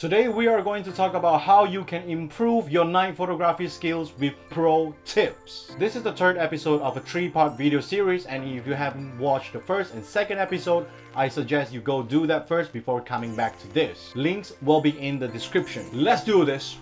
Today we are going to talk about how you can improve your night photography skills with pro tips. This is the third episode of a 3-part video series, and if you haven't watched the first and second episode, I suggest you go do that first before coming back to this. Links will be in the description. Let's do this!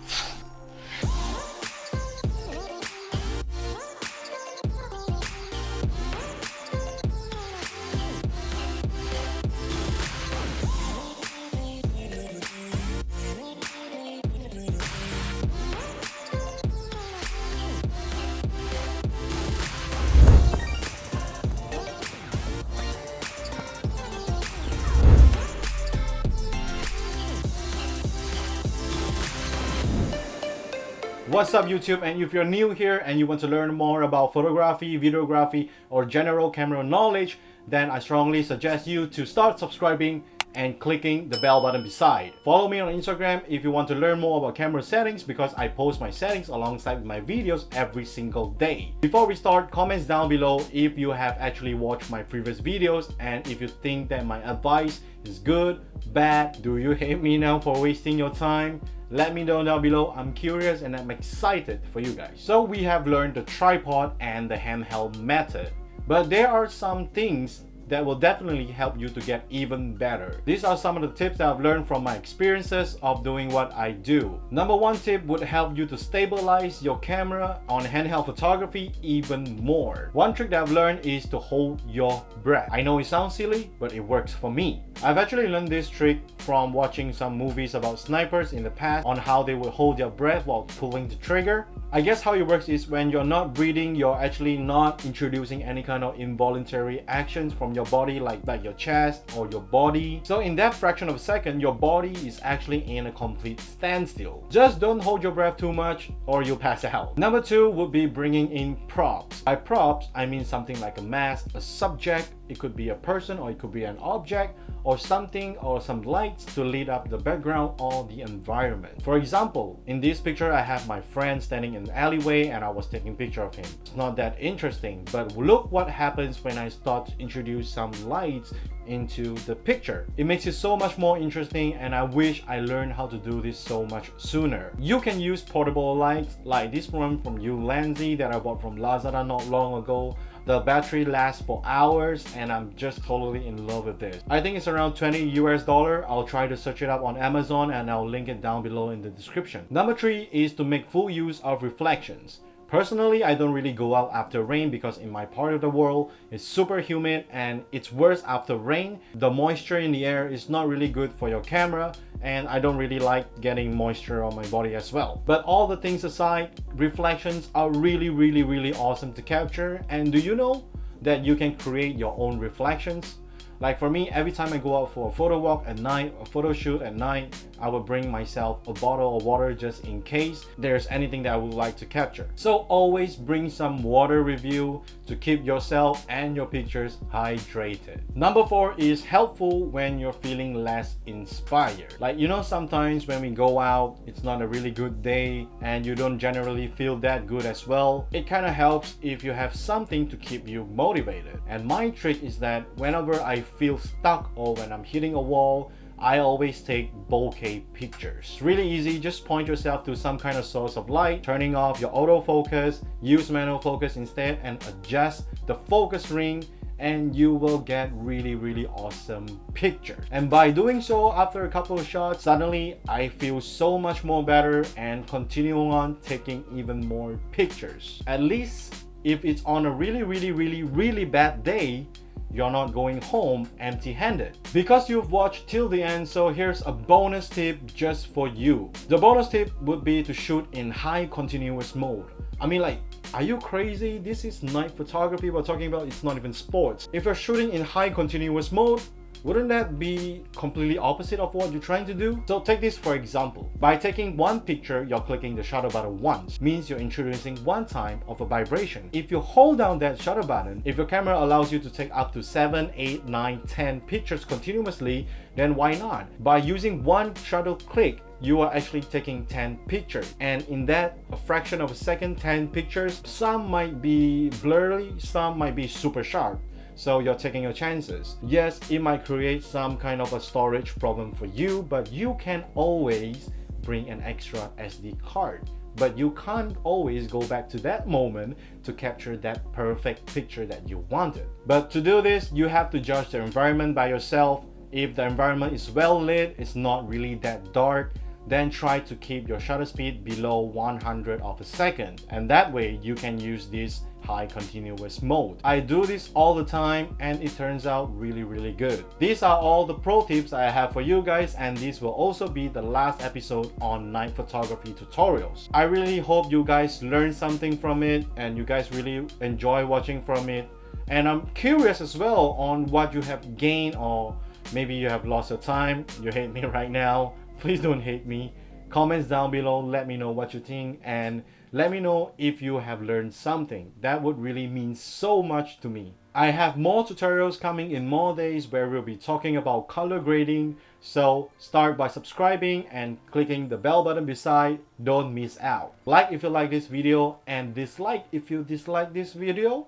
What's up YouTube, and if you're new here and you want to learn more about photography, videography, or general camera knowledge, then I strongly suggest you to start subscribing and clicking the bell button beside. Follow me on Instagram if you want to learn more about camera settings, because I post my settings alongside my videos every single day. Before we start, comments down below if you have actually watched my previous videos and if you think that my advice is good, bad. Do you hate me now for wasting your time? Let me know down below. I'm curious and I'm excited for you guys. So we have learned the tripod and the handheld method, but there are some things that will definitely help you to get even better. These are some of the tips that I've learned from my experiences of doing what I do. Number one tip would help you to stabilize your camera on handheld photography even more. One trick that I've learned is to hold your breath. I know it sounds silly, but it works for me. I've actually learned this trick from watching some movies about snipers in the past on how they would hold their breath while pulling the trigger. I guess how it works is when you're not breathing, you're actually not introducing any kind of involuntary actions from your body, like your chest or your body. So in that fraction of a second, your body is actually in a complete standstill. Just don't hold your breath too much or you'll pass out. Number two would be bringing in props. By props, I mean something like a mask, a subject. It could be a person or it could be an object or something, or some lights to lead up the background or the environment. For example, in this picture I have my friend standing in the alleyway and I was taking a picture of him. It's not that interesting, but look what happens when I start to introduce some lights into the picture. It makes it so much more interesting, and I wish I learned how to do this so much sooner. You can use portable lights like this one from Ulanzi that I bought from Lazada not long ago. The battery lasts for hours and I'm just totally in love with this. I think it's around $20 US. I'll try to search it up on Amazon and I'll link it down below in the description. Number three is to make full use of reflections. Personally, I don't really go out after rain because in my part of the world, it's super humid and it's worse after rain. The moisture in the air is not really good for your camera, and I don't really like getting moisture on my body as well. But all the things aside, reflections are really awesome to capture. And do you know that you can create your own reflections? Like for me, every time I go out for a photo walk at night, a photo shoot at night, I will bring myself a bottle of water just in case there's anything that I would like to capture. So always bring some water with you to keep yourself and your pictures hydrated. Number four is helpful when you're feeling less inspired. Like, you know, sometimes when we go out, it's not a really good day and you don't generally feel that good as well. It kind of helps if you have something to keep you motivated. And my trick is that whenever I feel stuck or when I'm hitting a wall, I always take bokeh pictures. Really easy, just point yourself to some kind of source of light, turning off your autofocus, use manual focus instead, and adjust the focus ring, and you will get really awesome pictures. And by doing so, after a couple of shots, suddenly I feel so much more better and continue on taking even more pictures. At least if it's on a really bad day, you're not going home empty-handed. Because you've watched till the end, so here's a bonus tip just for you. The bonus tip would be to shoot in high continuous mode. I mean, like, are you crazy? This is night photography we're talking about, it's not even sports. If you're shooting in high continuous mode, wouldn't that be completely opposite of what you're trying to do? So take this for example. By taking one picture, you're clicking the shutter button once. Means you're introducing one time of a vibration. If you hold down that shutter button, if your camera allows you to take up to 7, 8, 9, 10 pictures continuously, then why not? By using one shutter click, you are actually taking 10 pictures, and in that a fraction of a second, 10 pictures, some might be blurry, some might be super sharp. so you're taking your chances. Yes, it might create some kind of a storage problem for you, but you can always bring an extra SD card. But you can't always go back to that moment to capture that perfect picture that you wanted. But to do this, you have to judge the environment by yourself. If the environment is well lit, it's not really that dark, then try to keep your shutter speed below 100 of a second, and that way you can use this high continuous mode. I do this all the time and it turns out really good. These are all the pro tips I have for you guys, and this will also be the last episode on night photography tutorials. I really hope you guys learned something from it and you guys really enjoy watching from it, and I'm curious as well on what you have gained, or maybe you have lost your time, you hate me right now. Please don't hate me. Comments down below, let me know what you think, and let me know if you have learned something. That would really mean so much to me. I have more tutorials coming in more days where we'll be talking about color grading, so start by subscribing and clicking the bell button beside. Don't miss out. Like if you like this video and dislike if you dislike this video.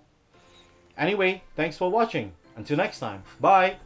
Anyway, thanks for watching. Until next time, bye.